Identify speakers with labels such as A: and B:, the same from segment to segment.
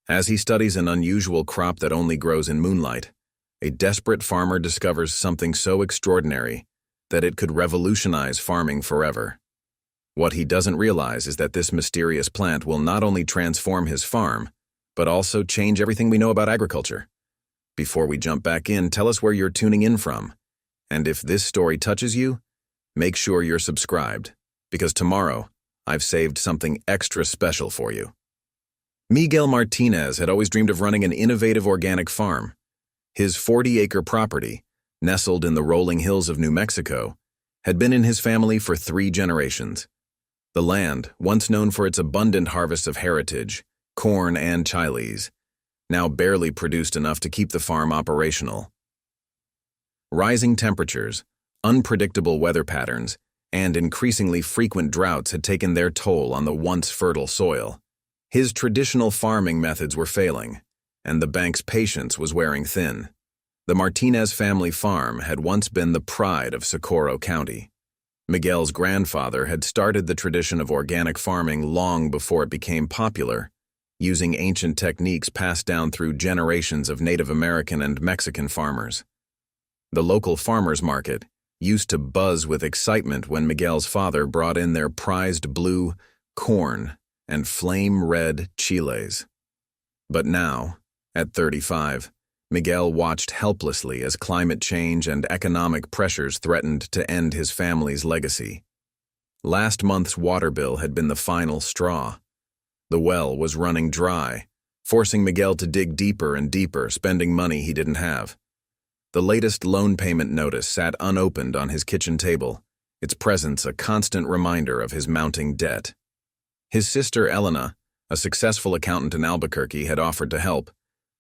A: As he studies an unusual crop that only grows in moonlight, a desperate farmer discovers something so extraordinary that it could revolutionize farming forever. What he doesn't realize is that this mysterious plant will not only transform his farm, but also change everything we know about agriculture. Before we jump back in, tell us where you're tuning in from. And if this story touches you, make sure you're subscribed, because tomorrow I've saved something extra special for you. Miguel Martinez had always dreamed of running an innovative organic farm. His 40-acre property, nestled in the rolling hills of New Mexico, had been in his family for 3 generations. The land, once known for its abundant harvest of heritage, corn and chiles, now barely produced enough to keep the farm operational. Rising temperatures, unpredictable weather patterns, and increasingly frequent droughts had taken their toll on the once fertile soil. His traditional farming methods were failing, and the bank's patience was wearing thin. The Martinez family farm had once been the pride of Socorro County. Miguel's grandfather had started the tradition of organic farming long before it became popular, using ancient techniques passed down through generations of Native American and Mexican farmers. The local farmers market used to buzz with excitement when Miguel's father brought in their prized blue corn and flame-red chiles. But now, at 35, Miguel watched helplessly as climate change and economic pressures threatened to end his family's legacy. Last month's water bill had been the final straw. The well was running dry, forcing Miguel to dig deeper and deeper, spending money he didn't have. The latest loan payment notice sat unopened on his kitchen table, its presence a constant reminder of his mounting debt. His sister Elena, a successful accountant in Albuquerque, had offered to help,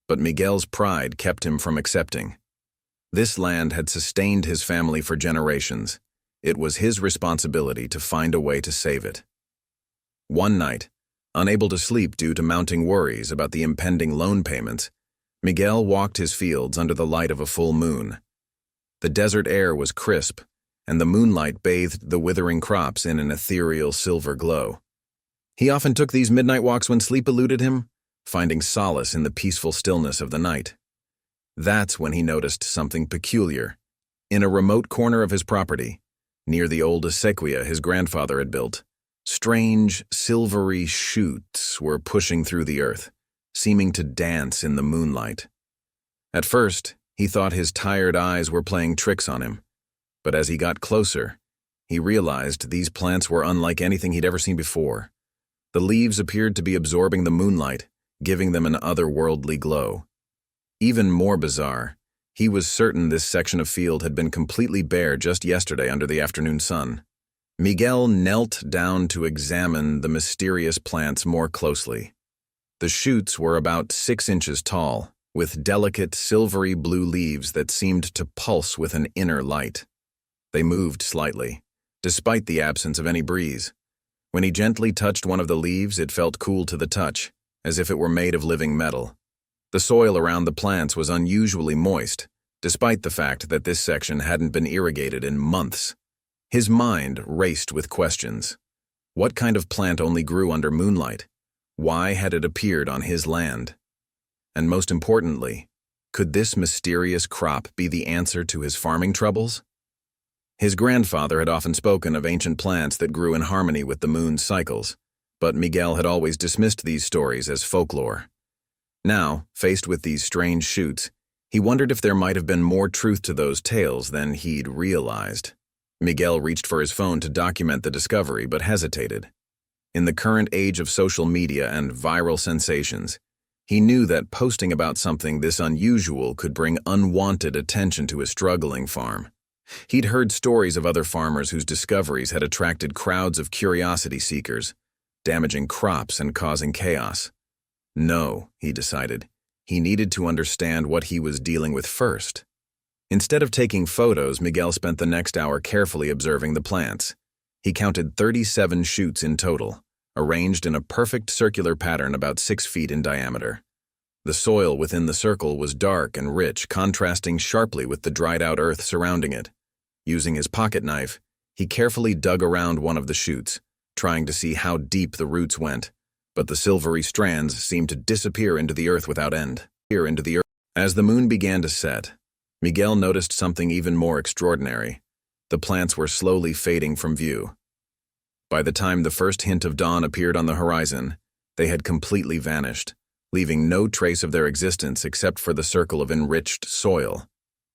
A: but Miguel's pride kept him from accepting. This land had sustained his family for generations. It was his responsibility to find a way to save it. One night, unable to sleep due to mounting worries about the impending loan payments, Miguel walked his fields under the light of a full moon. The desert air was crisp, and the moonlight bathed the withering crops in an ethereal silver glow. He often took these midnight walks when sleep eluded him, finding solace in the peaceful stillness of the night. That's when he noticed something peculiar. In a remote corner of his property, near the old acequia his grandfather had built, strange, silvery shoots were pushing through the earth, seeming to dance in the moonlight. At first, he thought his tired eyes were playing tricks on him, but as he got closer, he realized these plants were unlike anything he'd ever seen before. The leaves appeared to be absorbing the moonlight, giving them an otherworldly glow. Even more bizarre, he was certain this section of field had been completely bare just yesterday under the afternoon sun. Miguel knelt down to examine the mysterious plants more closely. The shoots were about 6 inches tall, with delicate silvery blue leaves that seemed to pulse with an inner light. They moved slightly, despite the absence of any breeze. When he gently touched one of the leaves, it felt cool to the touch, as if it were made of living metal. The soil around the plants was unusually moist, despite the fact that this section hadn't been irrigated in months. His mind raced with questions. What kind of plant only grew under moonlight? Why had it appeared on his land? And most importantly, could this mysterious crop be the answer to his farming troubles? His grandfather had often spoken of ancient plants that grew in harmony with the moon's cycles, but Miguel had always dismissed these stories as folklore. Now, faced with these strange shoots, he wondered if there might have been more truth to those tales than he'd realized. Miguel reached for his phone to document the discovery, but hesitated. In the current age of social media and viral sensations, he knew that posting about something this unusual could bring unwanted attention to his struggling farm. He'd heard stories of other farmers whose discoveries had attracted crowds of curiosity seekers, damaging crops and causing chaos. No, he decided, he needed to understand what he was dealing with first. Instead of taking photos, Miguel spent the next hour carefully observing the plants. He counted 37 shoots in total, arranged in a perfect circular pattern about 6 feet in diameter. The soil within the circle was dark and rich, contrasting sharply with the dried-out earth surrounding it. Using his pocket knife, he carefully dug around one of the shoots, trying to see how deep the roots went. but the silvery strands seemed to disappear into the earth without end. As the moon began to set, Miguel noticed something even more extraordinary. The plants were slowly fading from view. By the time the first hint of dawn appeared on the horizon, they had completely vanished, leaving no trace of their existence except for the circle of enriched soil.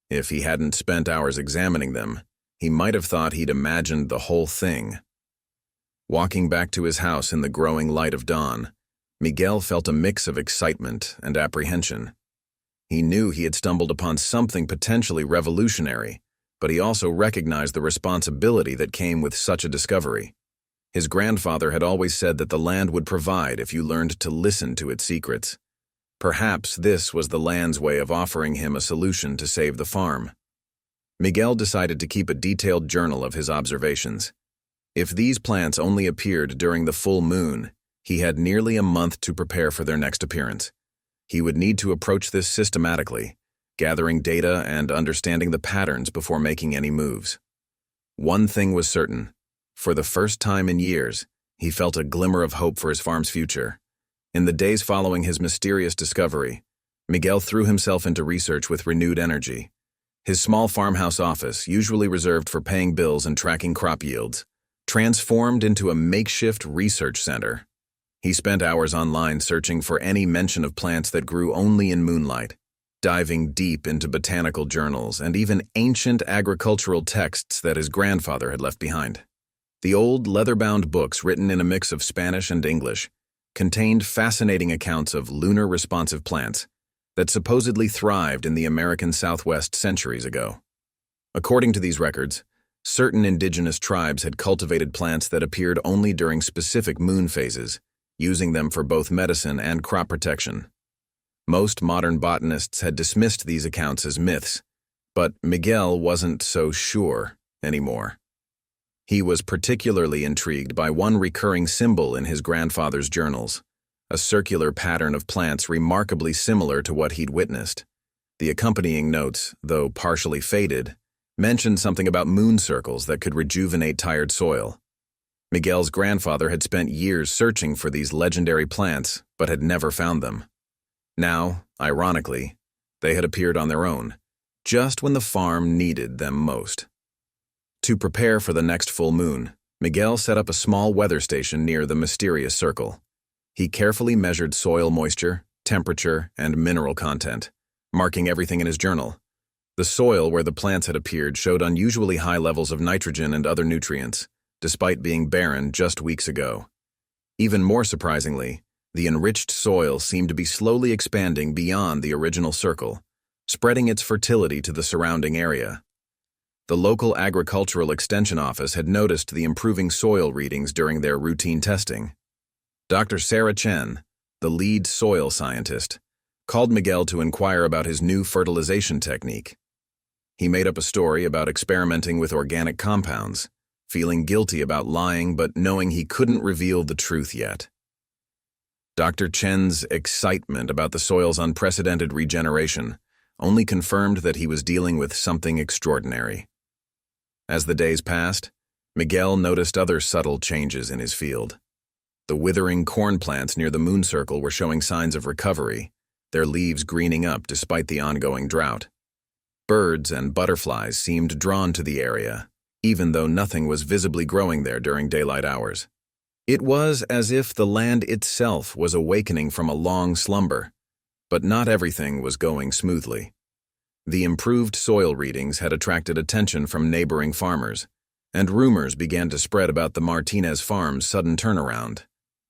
A: If he hadn't spent hours examining them, he might have thought he'd imagined the whole thing. Walking back to his house in the growing light of dawn, Miguel felt a mix of excitement and apprehension. He knew he had stumbled upon something potentially revolutionary, but he also recognized the responsibility that came with such a discovery. His grandfather had always said that the land would provide if you learned to listen to its secrets. Perhaps this was the land's way of offering him a solution to save the farm. Miguel decided to keep a detailed journal of his observations. If these plants only appeared during the full moon, he had nearly a month to prepare for their next appearance. He would need to approach this systematically, gathering data and understanding the patterns before making any moves. One thing was certain. For the first time in years, he felt a glimmer of hope for his farm's future. In the days following his mysterious discovery, Miguel threw himself into research with renewed energy. His small farmhouse office, usually reserved for paying bills and tracking crop yields, transformed into a makeshift research center. He spent hours online searching for any mention of plants that grew only in moonlight, diving deep into botanical journals and even ancient agricultural texts that his grandfather had left behind. The old leather-bound books, written in a mix of Spanish and English, contained fascinating accounts of lunar responsive plants that supposedly thrived in the American Southwest centuries ago. According to these records, certain indigenous tribes had cultivated plants that appeared only during specific moon phases, using them for both medicine and crop protection. Most modern botanists had dismissed these accounts as myths, but Miguel wasn't so sure anymore. He was particularly intrigued by one recurring symbol in his grandfather's journals, a circular pattern of plants remarkably similar to what he'd witnessed. The accompanying notes, though partially faded, mentioned something about moon circles that could rejuvenate tired soil. Miguel's grandfather had spent years searching for these legendary plants, but had never found them. Now, ironically, they had appeared on their own, just when the farm needed them most. To prepare for the next full moon, Miguel set up a small weather station near the mysterious circle. He carefully measured soil moisture, temperature, and mineral content, marking everything in his journal. The soil where the plants had appeared showed unusually high levels of nitrogen and other nutrients, despite being barren just weeks ago. Even more surprisingly, the enriched soil seemed to be slowly expanding beyond the original circle, spreading its fertility to the surrounding area. The local agricultural extension office had noticed the improving soil readings during their routine testing. Dr. Sarah Chen, the lead soil scientist, called Miguel to inquire about his new fertilization technique. He made up a story about experimenting with organic compounds, feeling guilty about lying but knowing he couldn't reveal the truth yet. Dr. Chen's excitement about the soil's unprecedented regeneration only confirmed that he was dealing with something extraordinary. As the days passed, Miguel noticed other subtle changes in his field. The withering corn plants near the moon circle were showing signs of recovery, their leaves greening up despite the ongoing drought. Birds and butterflies seemed drawn to the area, even though nothing was visibly growing there during daylight hours. It was as if the land itself was awakening from a long slumber, but not everything was going smoothly. The improved soil readings had attracted attention from neighboring farmers, and rumors began to spread about the Martinez farm's sudden turnaround.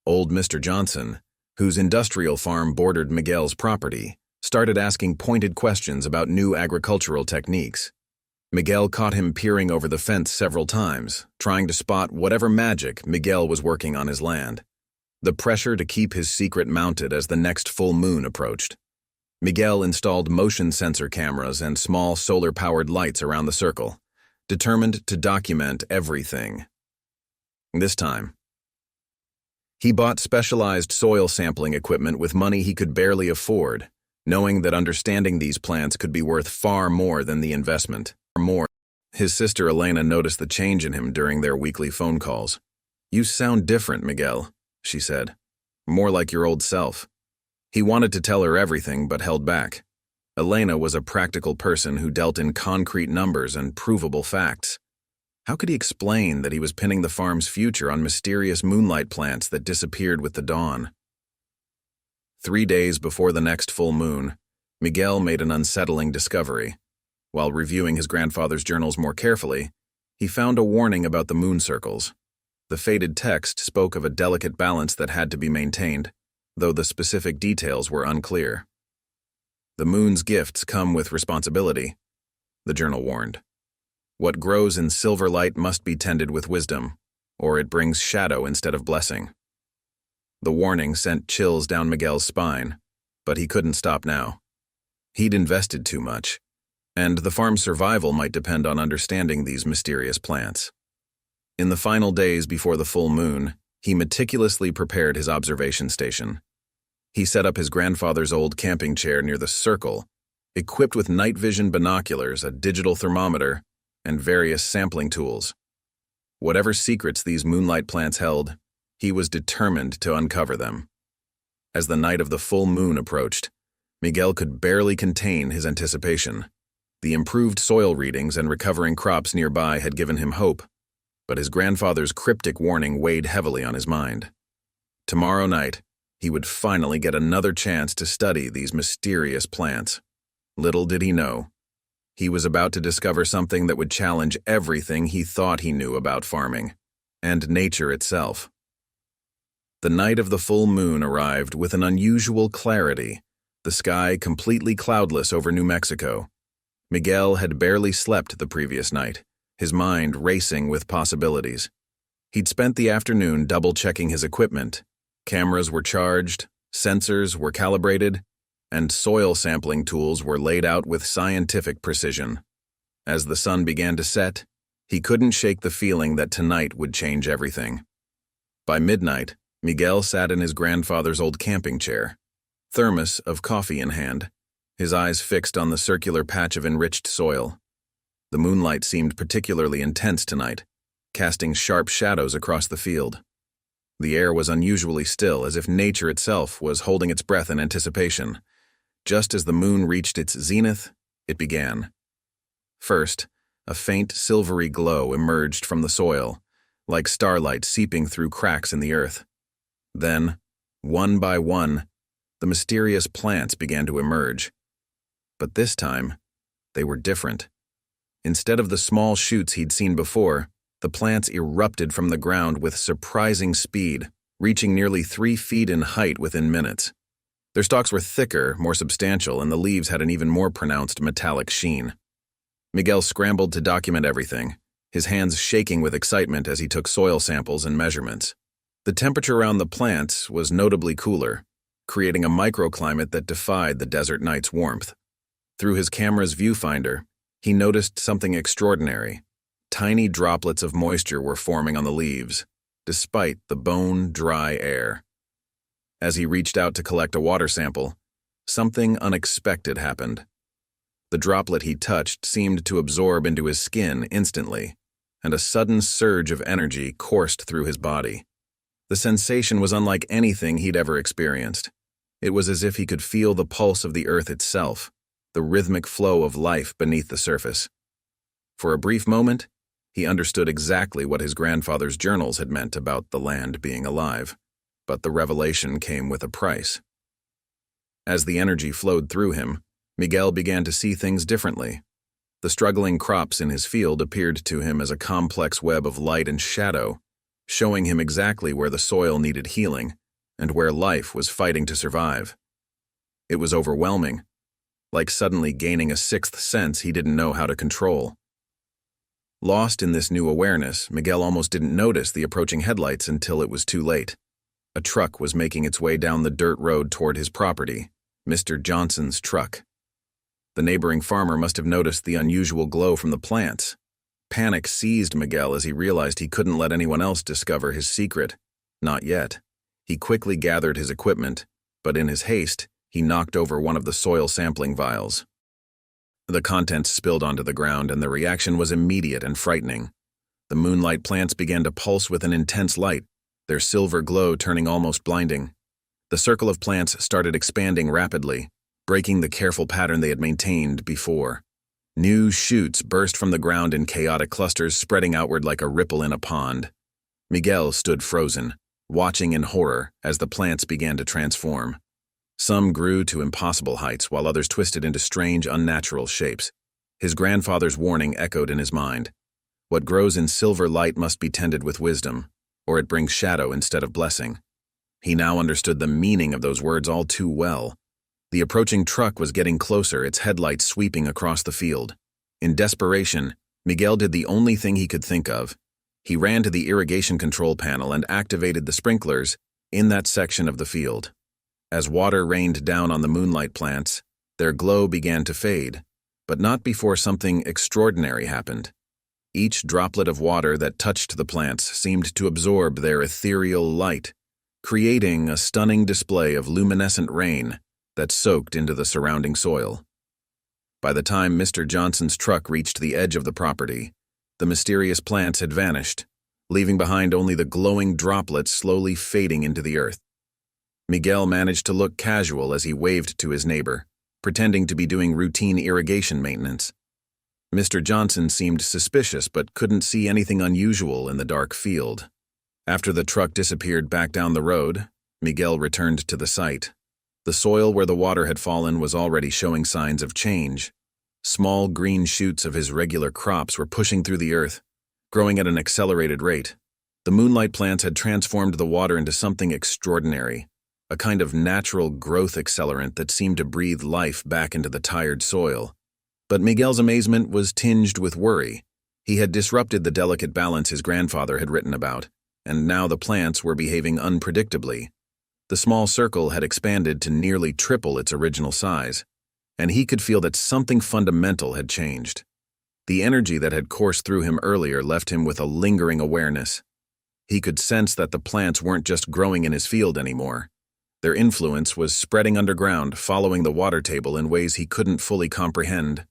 A: Old Mr. Johnson, whose industrial farm bordered Miguel's property, started asking pointed questions about new agricultural techniques. Miguel caught him peering over the fence several times, trying to spot whatever magic Miguel was working on his land. The pressure to keep his secret mounted as the next full moon approached. Miguel installed motion sensor cameras and small solar-powered lights around the circle, determined to document everything. This time, he bought specialized soil sampling equipment with money he could barely afford, knowing that understanding these plants could be worth far more than the investment. His sister Elena noticed the change in him during their weekly phone calls. "You sound different, Miguel," she said. more like your old self. He wanted to tell her everything, but held back. Elena was a practical person who dealt in concrete numbers and provable facts. How could he explain that he was pinning the farm's future on mysterious moonlight plants that disappeared with the dawn? 3 days before the next full moon, Miguel made an unsettling discovery. While reviewing his grandfather's journals more carefully, he found a warning about the moon circles. The faded text spoke of a delicate balance that had to be maintained, though the specific details were unclear. The moon's gifts come with responsibility, the journal warned. What grows in silver light must be tended with wisdom, or it brings shadow instead of blessing. The warning sent chills down Miguel's spine, but he couldn't stop now. He'd invested too much, and the farm's survival might depend on understanding these mysterious plants. In the final days before the full moon, he meticulously prepared his observation station. He set up his grandfather's old camping chair near the circle, equipped with night vision binoculars, a digital thermometer, and various sampling tools. Whatever secrets these moonlight plants held, he was determined to uncover them. As the night of the full moon approached, Miguel could barely contain his anticipation. The improved soil readings and recovering crops nearby had given him hope, but his grandfather's cryptic warning weighed heavily on his mind. Tomorrow night, he would finally get another chance to study these mysterious plants. Little did he know, he was about to discover something that would challenge everything he thought he knew about farming, and nature itself. The night of the full moon arrived with an unusual clarity, the sky completely cloudless over New Mexico. Miguel had barely slept the previous night, his mind racing with possibilities. He'd spent the afternoon double-checking his equipment. Cameras were charged, sensors were calibrated, and soil sampling tools were laid out with scientific precision. As the sun began to set, he couldn't shake the feeling that tonight would change everything. By midnight, Miguel sat in his grandfather's old camping chair, thermos of coffee in hand, his eyes fixed on the circular patch of enriched soil. The moonlight seemed particularly intense tonight, casting sharp shadows across the field. The air was unusually still, as if nature itself was holding its breath in anticipation. Just as the moon reached its zenith, it began. First, a faint silvery glow emerged from the soil, like starlight seeping through cracks in the earth. Then, one by one, the mysterious plants began to emerge. But this time, they were different. Instead of the small shoots he'd seen before, the plants erupted from the ground with surprising speed, reaching nearly 3 feet in height within minutes. Their stalks were thicker, more substantial, and the leaves had an even more pronounced metallic sheen. Miguel scrambled to document everything, his hands shaking with excitement as he took soil samples and measurements. The temperature around the plants was notably cooler, creating a microclimate that defied the desert night's warmth. Through his camera's viewfinder, he noticed something extraordinary. Tiny droplets of moisture were forming on the leaves, despite the bone-dry air. As he reached out to collect a water sample, something unexpected happened. The droplet he touched seemed to absorb into his skin instantly, and a sudden surge of energy coursed through his body. The sensation was unlike anything he'd ever experienced. It was as if he could feel the pulse of the earth itself, the rhythmic flow of life beneath the surface. For a brief moment, he understood exactly what his grandfather's journals had meant about the land being alive, but the revelation came with a price. As the energy flowed through him, Miguel began to see things differently. The struggling crops in his field appeared to him as a complex web of light and shadow, showing him exactly where the soil needed healing and where life was fighting to survive. It was overwhelming, like suddenly gaining a sixth sense he didn't know how to control. Lost in this new awareness, Miguel almost didn't notice the approaching headlights until it was too late. A truck was making its way down the dirt road toward his property, Mr. Johnson's truck. The neighboring farmer must have noticed the unusual glow from the plants. Panic seized Miguel as he realized he couldn't let anyone else discover his secret. Not yet. He quickly gathered his equipment, but in his haste, he knocked over one of the soil sampling vials. The contents spilled onto the ground, and the reaction was immediate and frightening. The moonlight plants began to pulse with an intense light, their silver glow turning almost blinding. The circle of plants started expanding rapidly, breaking the careful pattern they had maintained before. New shoots burst from the ground in chaotic clusters, spreading outward like a ripple in a pond. Miguel stood frozen, watching in horror as the plants began to transform. Some grew to impossible heights, while others twisted into strange, unnatural shapes. His grandfather's warning echoed in his mind. What grows in silver light must be tended with wisdom, or it brings shadow instead of blessing. He now understood the meaning of those words all too well. The approaching truck was getting closer, its headlights sweeping across the field. In desperation, Miguel did the only thing he could think of. He ran to the irrigation control panel and activated the sprinklers in that section of the field. As water rained down on the Moonlight plants, their glow began to fade, but not before something extraordinary happened. Each droplet of water that touched the plants seemed to absorb their ethereal light, creating a stunning display of luminescent rain that soaked into the surrounding soil. By the time Mr. Johnson's truck reached the edge of the property, the mysterious plants had vanished, leaving behind only the glowing droplets slowly fading into the earth. Miguel managed to look casual as he waved to his neighbor, pretending to be doing routine irrigation maintenance. Mr. Johnson seemed suspicious but couldn't see anything unusual in the dark field. After the truck disappeared back down the road, Miguel returned to the site. The soil where the water had fallen was already showing signs of change. Small green shoots of his regular crops were pushing through the earth, growing at an accelerated rate. The Moonlight plants had transformed the water into something extraordinary, a kind of natural growth accelerant that seemed to breathe life back into the tired soil. But Miguel's amazement was tinged with worry. He had disrupted the delicate balance his grandfather had written about, and now the plants were behaving unpredictably. The small circle had expanded to nearly triple its original size, and he could feel that something fundamental had changed. The energy that had coursed through him earlier left him with a lingering awareness. He could sense that the plants weren't just growing in his field anymore. Their influence was spreading underground, following the water table in ways he couldn't fully comprehend.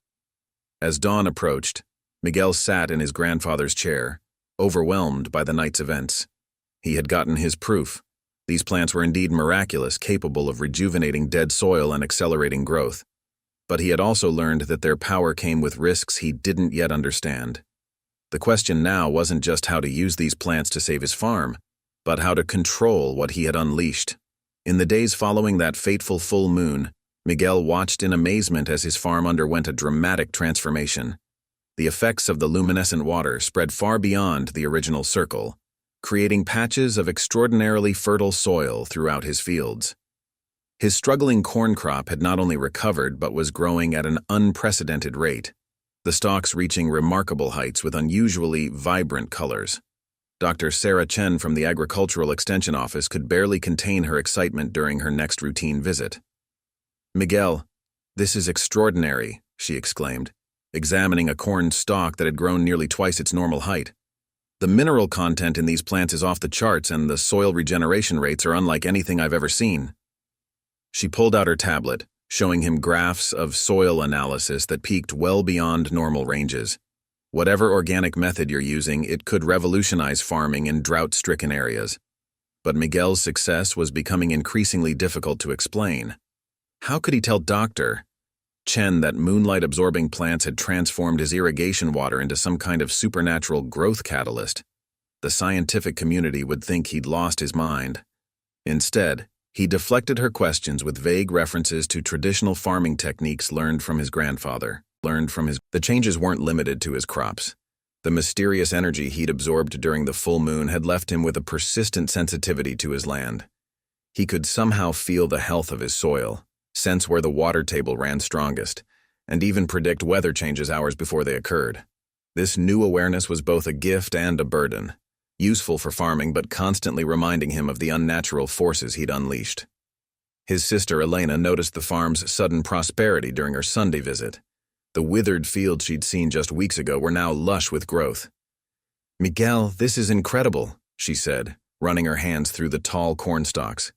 A: As dawn approached, Miguel sat in his grandfather's chair, overwhelmed by the night's events. He had gotten his proof. These plants were indeed miraculous, capable of rejuvenating dead soil and accelerating growth. But he had also learned that their power came with risks he didn't yet understand. The question now wasn't just how to use these plants to save his farm, but how to control what he had unleashed. In the days following that fateful full moon, Miguel watched in amazement as his farm underwent a dramatic transformation. The effects of the luminescent water spread far beyond the original circle, creating patches of extraordinarily fertile soil throughout his fields. His struggling corn crop had not only recovered but was growing at an unprecedented rate, the stalks reaching remarkable heights with unusually vibrant colors. Dr. Sarah Chen from the Agricultural Extension Office could barely contain her excitement during her next routine visit. "Miguel, this is extraordinary," she exclaimed, examining a corn stalk that had grown nearly twice its normal height. "The mineral content in these plants is off the charts, and the soil regeneration rates are unlike anything I've ever seen." She pulled out her tablet, showing him graphs of soil analysis that peaked well beyond normal ranges. Whatever organic method you're using, it could revolutionize farming in drought-stricken areas. But Miguel's success was becoming increasingly difficult to explain. How could he tell Dr. Chen that moonlight-absorbing plants had transformed his irrigation water into some kind of supernatural growth catalyst? The scientific community would think he'd lost his mind. Instead, he deflected her questions with vague references to traditional farming techniques learned from his grandfather. The changes weren't limited to his crops. The mysterious energy he'd absorbed during the full moon had left him with a persistent sensitivity to his land. He could somehow feel the health of his soil, sense where the water table ran strongest, and even predict weather changes hours before they occurred. This new awareness was both a gift and a burden, useful for farming but constantly reminding him of the unnatural forces he'd unleashed. His sister Elena noticed the farm's sudden prosperity during her Sunday visit. The withered fields she'd seen just weeks ago were now lush with growth. "Miguel, this is incredible," she said, running her hands through the tall corn stalks.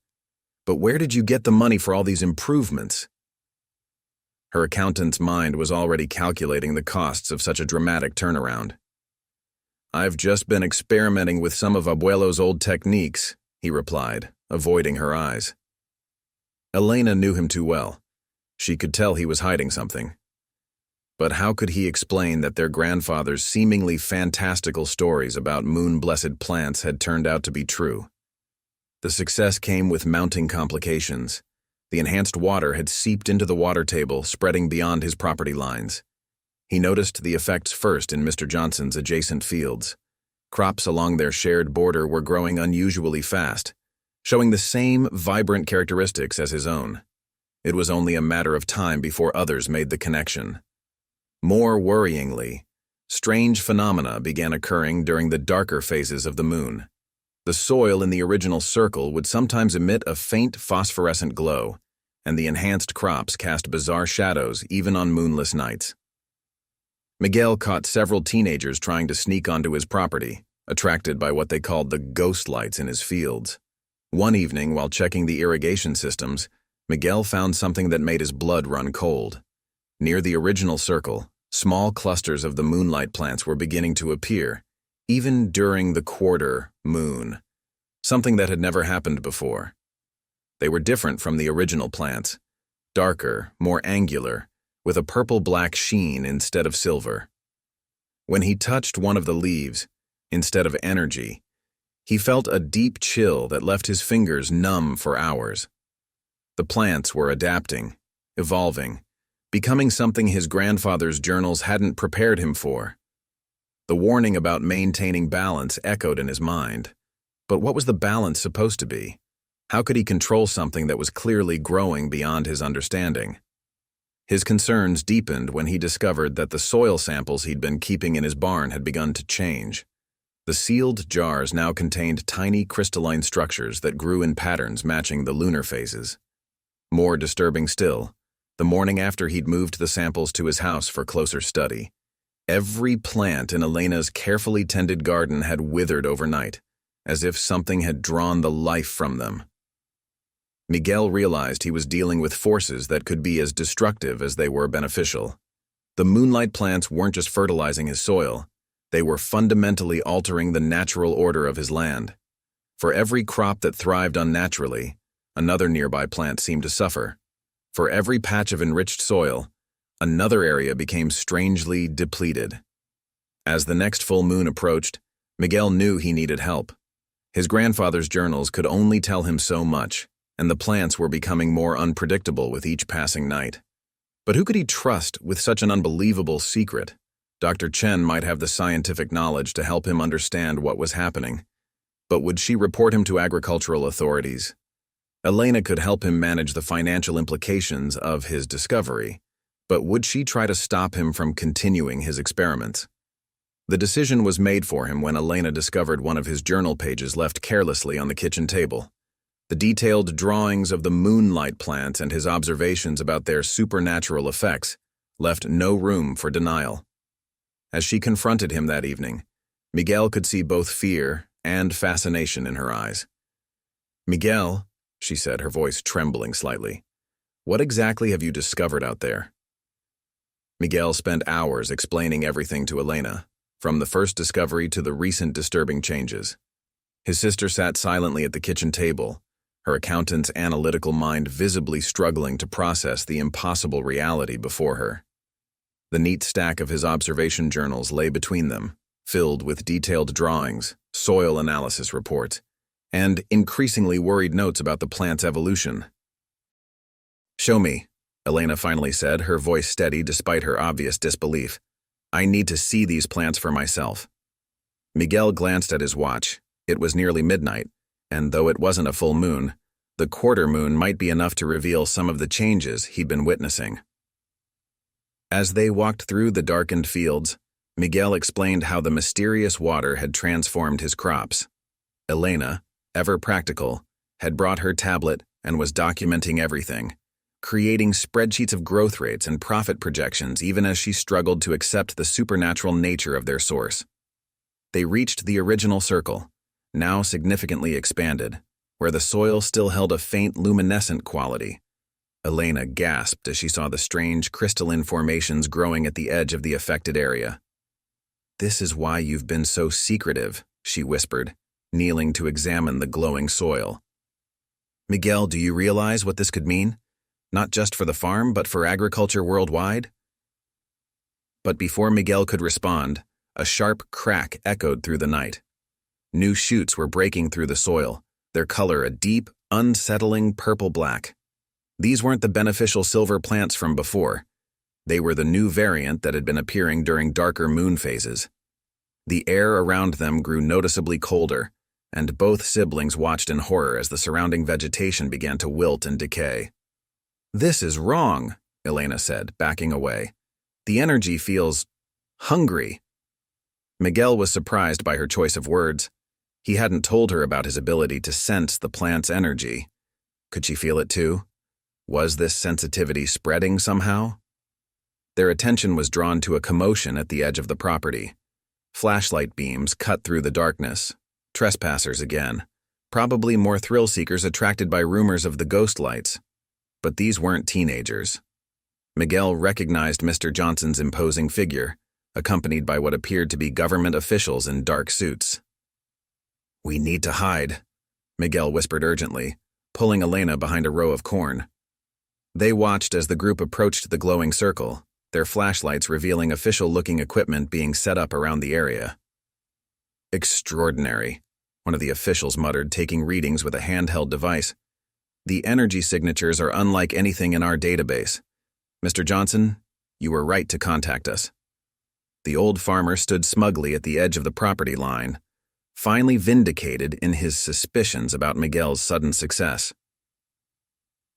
A: "But where did you get the money for all these improvements?" Her accountant's mind was already calculating the costs of such a dramatic turnaround. "I've just been experimenting with some of Abuelo's old techniques," he replied, avoiding her eyes. Elena knew him too well. She could tell he was hiding something. But how could he explain that their grandfather's seemingly fantastical stories about moon-blessed plants had turned out to be true? The success came with mounting complications. The enhanced water had seeped into the water table, spreading beyond his property lines. He noticed the effects first in Mr. Johnson's adjacent fields. Crops along their shared border were growing unusually fast, showing the same vibrant characteristics as his own. It was only a matter of time before others made the connection. More worryingly, strange phenomena began occurring during the darker phases of the moon. The soil in the original circle would sometimes emit a faint phosphorescent glow, and the enhanced crops cast bizarre shadows even on moonless nights. Miguel caught several teenagers trying to sneak onto his property, attracted by what they called the ghost lights in his fields. One evening, while checking the irrigation systems, Miguel found something that made his blood run cold. Near the original circle, small clusters of the moonlight plants were beginning to appear, even during the quarter moon, something that had never happened before. They were different from the original plants, darker, more angular, with a purple-black sheen instead of silver. When he touched one of the leaves, instead of energy, he felt a deep chill that left his fingers numb for hours. The plants were adapting, evolving, becoming something his grandfather's journals hadn't prepared him for. The warning about maintaining balance echoed in his mind. But what was the balance supposed to be? How could he control something that was clearly growing beyond his understanding? His concerns deepened when he discovered that the soil samples he'd been keeping in his barn had begun to change. The sealed jars now contained tiny crystalline structures that grew in patterns matching the lunar phases. More disturbing still, the morning after he'd moved the samples to his house for closer study, every plant in Elena's carefully tended garden had withered overnight, as if something had drawn the life from them. Miguel realized he was dealing with forces that could be as destructive as they were beneficial. The moonlight plants weren't just fertilizing his soil, they were fundamentally altering the natural order of his land. For every crop that thrived unnaturally, another nearby plant seemed to suffer. For every patch of enriched soil, another area became strangely depleted. As the next full moon approached, Miguel knew he needed help. His grandfather's journals could only tell him so much, and the plants were becoming more unpredictable with each passing night. But who could he trust with such an unbelievable secret? Dr. Chen might have the scientific knowledge to help him understand what was happening. But would she report him to agricultural authorities? Elena could help him manage the financial implications of his discovery, but would she try to stop him from continuing his experiments? The decision was made for him when Elena discovered one of his journal pages left carelessly on the kitchen table. The detailed drawings of the moonlight plants and his observations about their supernatural effects left no room for denial. As she confronted him that evening, Miguel could see both fear and fascination in her eyes. "Miguel," she said, her voice trembling slightly, "what exactly have you discovered out there?" Miguel spent hours explaining everything to Elena, from the first discovery to the recent disturbing changes. His sister sat silently at the kitchen table, her accountant's analytical mind visibly struggling to process the impossible reality before her. The neat stack of his observation journals lay between them, filled with detailed drawings, soil analysis reports, and increasingly worried notes about the plant's evolution. "Show me," Elena finally said, her voice steady despite her obvious disbelief. "I need to see these plants for myself." Miguel glanced at his watch. It was nearly midnight, and though it wasn't a full moon, the quarter moon might be enough to reveal some of the changes he'd been witnessing. As they walked through the darkened fields, Miguel explained how the mysterious water had transformed his crops. Elena, ever practical, had brought her tablet and was documenting everything, creating spreadsheets of growth rates and profit projections even as she struggled to accept the supernatural nature of their source. They reached the original circle, now significantly expanded, where the soil still held a faint luminescent quality. Elena gasped as she saw the strange crystalline formations growing at the edge of the affected area. "This is why you've been so secretive," she whispered, kneeling to examine the glowing soil. Miguel, do you realize what this could mean? Not just for the farm, but for agriculture worldwide? But before Miguel could respond, a sharp crack echoed through the night. New shoots were breaking through the soil, their color a deep, unsettling purple-black. These weren't the beneficial silver plants from before. They were the new variant that had been appearing during darker moon phases. The air around them grew noticeably colder, and both siblings watched in horror as the surrounding vegetation began to wilt and decay. "This is wrong," Elena said, backing away. "The energy feels hungry." Miguel was surprised by her choice of words. He hadn't told her about his ability to sense the plant's energy. Could she feel it too? Was this sensitivity spreading somehow? Their attention was drawn to a commotion at the edge of the property. Flashlight beams cut through the darkness. Trespassers again. Probably more thrill-seekers attracted by rumors of the ghost lights. But these weren't teenagers. Miguel recognized Mr. Johnson's imposing figure, accompanied by what appeared to be government officials in dark suits. "We need to hide," Miguel whispered urgently, pulling Elena behind a row of corn. They watched as the group approached the glowing circle, their flashlights revealing official-looking equipment being set up around the area. "Extraordinary," one of the officials muttered, taking readings with a handheld device. "The energy signatures are unlike anything in our database. Mr. Johnson, you were right to contact us." The old farmer stood smugly at the edge of the property line, finally vindicated in his suspicions about Miguel's sudden success.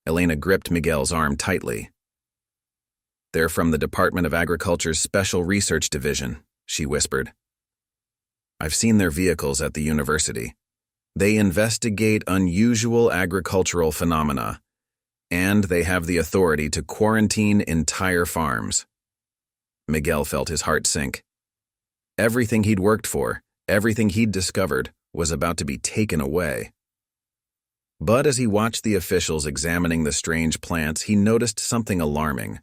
A: Elena gripped Miguel's arm tightly. "They're from the Department of Agriculture's Special Research Division," she whispered. "I've seen their vehicles at the university. They investigate unusual agricultural phenomena, and they have the authority to quarantine entire farms." Miguel felt his heart sink. Everything he'd worked for, everything he'd discovered, was about to be taken away. But as he watched the officials examining the strange plants, he noticed something alarming.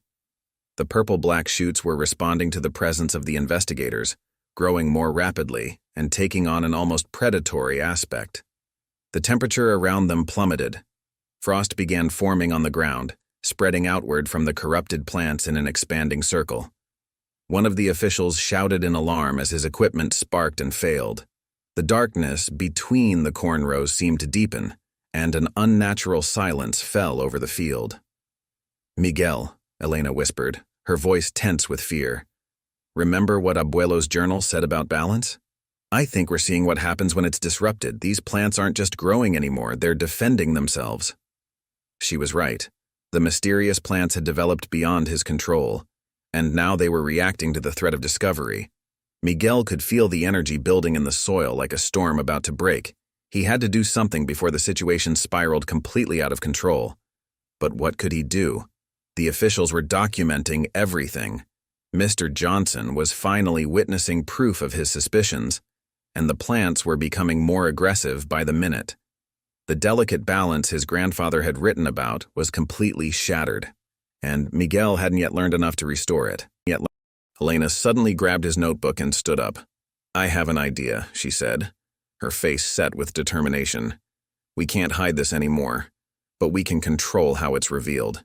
A: The purple-black shoots were responding to the presence of the investigators, growing more rapidly and taking on an almost predatory aspect. The temperature around them plummeted. Frost began forming on the ground, spreading outward from the corrupted plants in an expanding circle. One of the officials shouted in alarm as his equipment sparked and failed. The darkness between the corn rows seemed to deepen, and an unnatural silence fell over the field. "Miguel," Elena whispered, her voice tense with fear. "Remember what Abuelo's journal said about balance? I think we're seeing what happens when it's disrupted. These plants aren't just growing anymore, they're defending themselves." She was right. The mysterious plants had developed beyond his control, and now they were reacting to the threat of discovery. Miguel could feel the energy building in the soil like a storm about to break. He had to do something before the situation spiraled completely out of control. But what could he do? The officials were documenting everything. Mr. Johnson was finally witnessing proof of his suspicions, and the plants were becoming more aggressive by the minute. The delicate balance his grandfather had written about was completely shattered, and Miguel hadn't yet learned enough to restore it. Yet Elena suddenly grabbed his notebook and stood up. "I have an idea," she said, her face set with determination. "We can't hide this anymore, but we can control how it's revealed.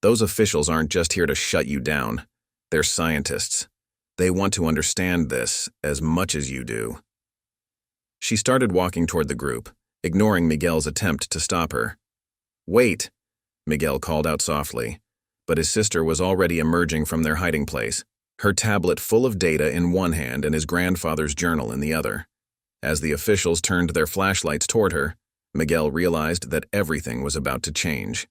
A: Those officials aren't just here to shut you down. They're scientists. They want to understand this as much as you do." She started walking toward the group, ignoring Miguel's attempt to stop her. "Wait," Miguel called out softly, but his sister was already emerging from their hiding place, her tablet full of data in one hand and his grandfather's journal in the other. As the officials turned their flashlights toward her, Miguel realized that everything was about to change.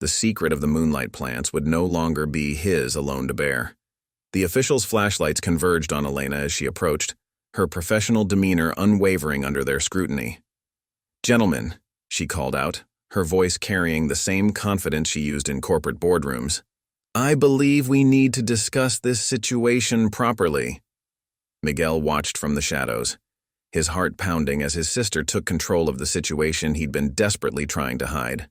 A: The secret of the Moonlight plants would no longer be his alone to bear. The officials' flashlights converged on Elena as she approached, her professional demeanor unwavering under their scrutiny. "Gentlemen," she called out, her voice carrying the same confidence she used in corporate boardrooms, "I believe we need to discuss this situation properly." Miguel watched from the shadows, his heart pounding as his sister took control of the situation he'd been desperately trying to hide.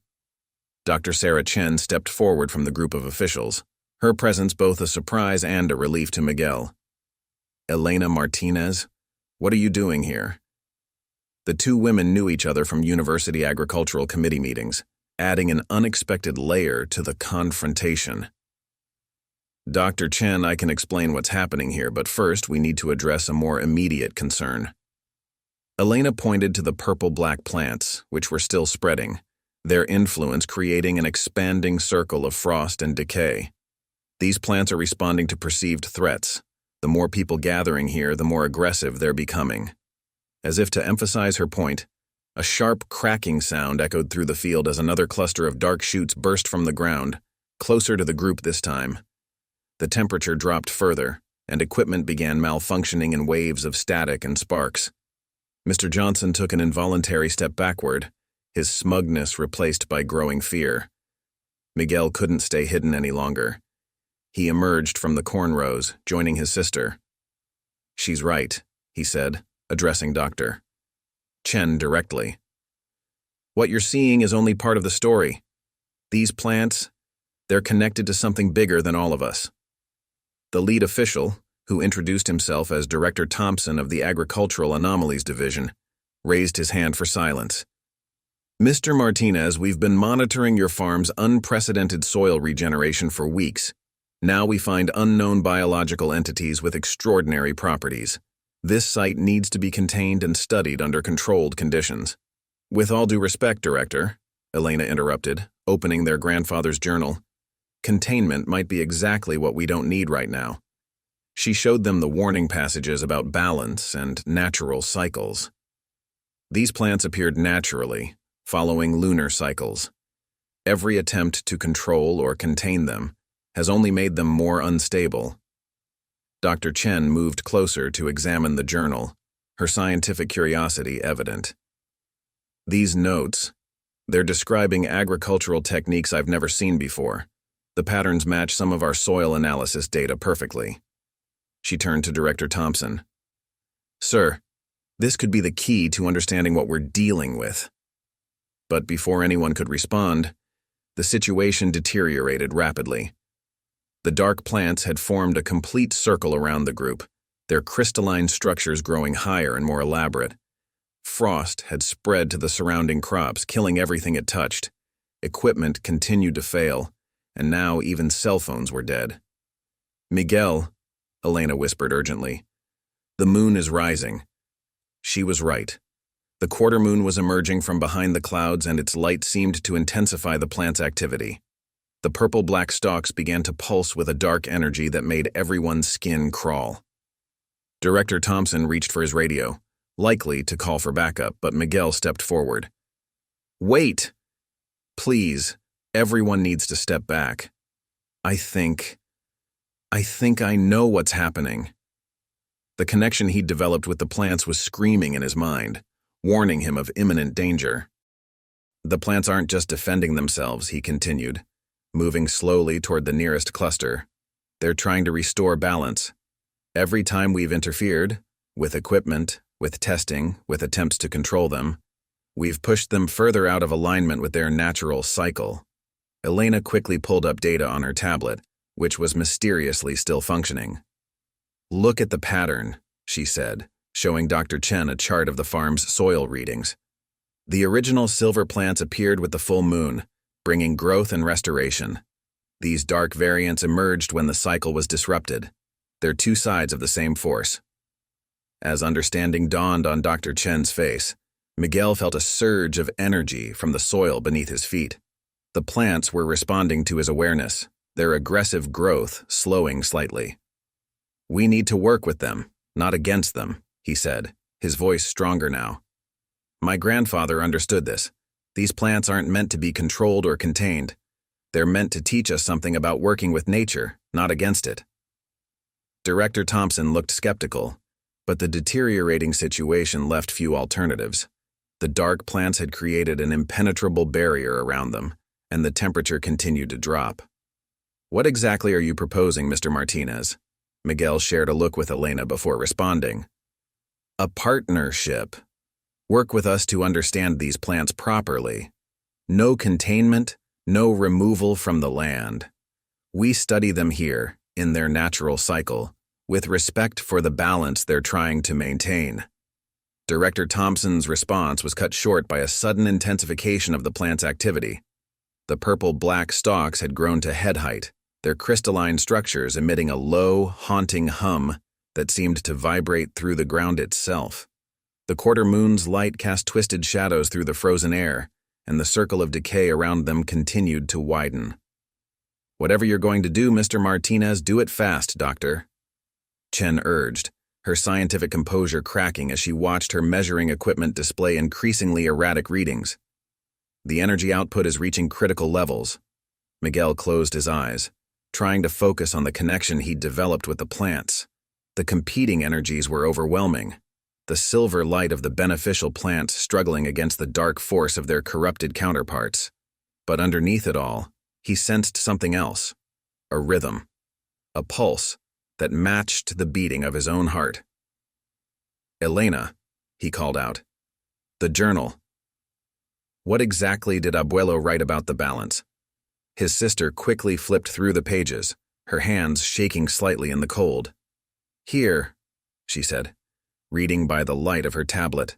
A: Dr. Sarah Chen stepped forward from the group of officials, her presence both a surprise and a relief to Miguel. "Elena Martinez, what are you doing here?" The two women knew each other from university agricultural committee meetings, adding an unexpected layer to the confrontation. Dr. Chen, I can explain what's happening here, but first we need to address a more immediate concern. Elena pointed to the purple-black plants, which were still spreading, their influence creating an expanding circle of frost and decay. These plants are responding to perceived threats. The more people gathering here, the more aggressive they're becoming. As if to emphasize her point, a sharp cracking sound echoed through the field as another cluster of dark shoots burst from the ground, closer to the group this time. The temperature dropped further, and equipment began malfunctioning in waves of static and sparks. Mr. Johnson took an involuntary step backward, his smugness replaced by growing fear. Miguel couldn't stay hidden any longer. He emerged from the corn rows, joining his sister. "She's right," he said, addressing Dr. Chen directly. "What you're seeing is only part of the story. These plants, they're connected to something bigger than all of us." The lead official, who introduced himself as Director Thompson of the Agricultural Anomalies Division, raised his hand for silence. "Mr. Martinez, we've been monitoring your farm's unprecedented soil regeneration for weeks. Now we find unknown biological entities with extraordinary properties. This site needs to be contained and studied under controlled conditions." "With all due respect, Director," Elena interrupted, opening their grandfather's journal, "containment might be exactly what we don't need right now." She showed them the warning passages about balance and natural cycles. These plants appeared naturally, following lunar cycles. Every attempt to control or contain them has only made them more unstable. Dr. Chen moved closer to examine the journal, her scientific curiosity evident. "These notes, they're describing agricultural techniques I've never seen before. The patterns match some of our soil analysis data perfectly." She turned to Director Thompson. "Sir, this could be the key to understanding what we're dealing with." But before anyone could respond, the situation deteriorated rapidly. The dark plants had formed a complete circle around the group, their crystalline structures growing higher and more elaborate. Frost had spread to the surrounding crops, killing everything it touched. Equipment continued to fail, and now even cell phones were dead. "Miguel," Elena whispered urgently, "the moon is rising." She was right. The quarter moon was emerging from behind the clouds, and its light seemed to intensify the plant's activity. The purple-black stalks began to pulse with a dark energy that made everyone's skin crawl. Director Thompson reached for his radio, likely to call for backup, but Miguel stepped forward. "Wait! Please, everyone needs to step back. I think I know what's happening." The connection he'd developed with the plants was screaming in his mind, warning him of imminent danger. "The plants aren't just defending themselves," he continued, moving slowly toward the nearest cluster. "They're trying to restore balance. Every time we've interfered, with equipment, with testing, with attempts to control them, we've pushed them further out of alignment with their natural cycle." Elena quickly pulled up data on her tablet, which was mysteriously still functioning. "Look at the pattern," she said, showing Dr. Chen a chart of the farm's soil readings. The original silver plants appeared with the full moon, bringing growth and restoration. These dark variants emerged when the cycle was disrupted. They're two sides of the same force. As understanding dawned on Dr. Chen's face, Miguel felt a surge of energy from the soil beneath his feet. The plants were responding to his awareness, their aggressive growth slowing slightly. "We need to work with them, not against them," he said, his voice stronger now. "My grandfather understood this. These plants aren't meant to be controlled or contained. They're meant to teach us something about working with nature, not against it." Director Thompson looked skeptical, but the deteriorating situation left few alternatives. The dark plants had created an impenetrable barrier around them, and the temperature continued to drop. "What exactly are you proposing, Mr. Martinez?" Miguel shared a look with Elena before responding. "A partnership. Work with us to understand these plants properly. No containment, no removal from the land. We study them here, in their natural cycle, with respect for the balance they're trying to maintain." Director Thompson's response was cut short by a sudden intensification of the plant's activity. The purple-black stalks had grown to head height, their crystalline structures emitting a low, haunting hum that seemed to vibrate through the ground itself. The quarter moon's light cast twisted shadows through the frozen air, and the circle of decay around them continued to widen. "Whatever you're going to do, Mr. Martinez, do it fast, Doctor," Chen urged, her scientific composure cracking as she watched her measuring equipment display increasingly erratic readings. "The energy output is reaching critical levels." Miguel closed his eyes, trying to focus on the connection he'd developed with the plants. The competing energies were overwhelming, the silver light of the beneficial plants struggling against the dark force of their corrupted counterparts. But underneath it all, he sensed something else, a rhythm, a pulse that matched the beating of his own heart. "Elena," he called out. "The journal." What exactly did Abuelo write about the balance? His sister quickly flipped through the pages, her hands shaking slightly in the cold. "Here," she said, reading by the light of her tablet.